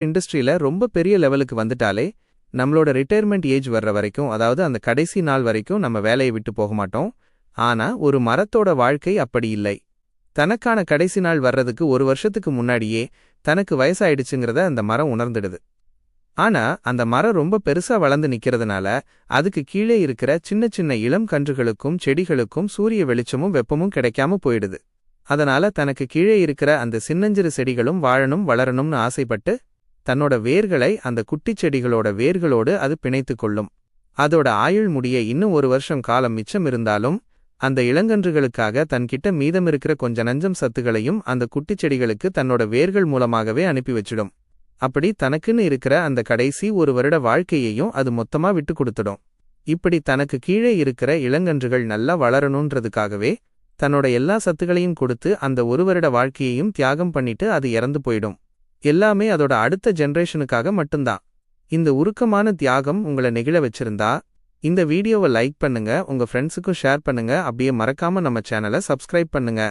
இண்டஸ்ட்ரியில ரொம்ப பெரிய லெவலுக்கு வந்துட்டாலே, நம்மளோட ரிட்டயர்மென்ட் ஏஜ் வர்ற வரைக்கும், அதாவது அந்த கடைசி நாள் வரைக்கும் நம்ம வேலைய விட்டு போக மாட்டோம். ஆனா, ஒரு மரத்தோட வாழ்க்கை அப்படி இல்லை. தனக்கான கடைசி நாள் வர்றதுக்கு 1 வருஷத்துக்கு முன்னாடியே, தனக்கு வயசாயிடுச்சுங்கிறத அந்த மரம் உணர்ந்துடுது. ஆனா, அந்த மரம் ரொம்ப பெருசா வளர்ந்து நிக்கிறதுனால, அதுக்கு கீழே இருக்கிற சின்ன சின்ன இளம் கன்றுகளுக்கும் செடிகளுக்கும் சூரிய வெளிச்சமும் வெப்பமும் கிடைக்காம போயிடுது. அதனால தனக்கு கீழே இருக்கிற அந்த சின்னஞ்சிறு செடிகளும் வாழணும் வளரணும்னு ஆசைப்பட்டு, தன்னோட வேர்களை அந்த குட்டிச் செடிகளோட வேர்களோடு அது பிணைத்துக் கொள்ளும். அதோட ஆயுள் முடிய இன்னும் 1 வருஷம் காலம் மிச்சம் இருந்தாலும், அந்த இளங்கன்றுகளுக்காக தன்கிட்ட மீதமிருக்கிற கொஞ்ச நஞ்சம் சத்துகளையும் அந்த குட்டிச் செடிகளுக்கு தன்னோட வேர்கள் மூலமாகவே அனுப்பி வச்சிடும். அப்படி தனக்குன்னு இருக்கிற அந்த கடைசி 1 வருட வாழ்க்கையையும் அது மொத்தமா விட்டு கொடுத்துடும். இப்படி தனக்கு கீழே இருக்கிற இளங்கன்றுகள் நல்லா வளரணுன்றதுக்காகவே தன்னோட எல்லா சத்துகளையும் கொடுத்து அந்த 1 வருட வாழ்க்கையையும் தியாகம் பண்ணிட்டு அது இறந்து போயிடும். எல்லாமே அதோட அடுத்த ஜெனரேஷனுக்காக மட்டும்தான். இந்த உருக்கமான தியாகம் உங்களை நெகிழ வச்சிருந்தா, இந்த வீடியோவை லைக் பண்ணுங்க, உங்க ஃப்ரெண்ட்ஸுக்கும் ஷேர் பண்ணுங்க, அப்படியே மறக்காம நம்ம சேனலை சப்ஸ்கிரைப் பண்ணுங்க.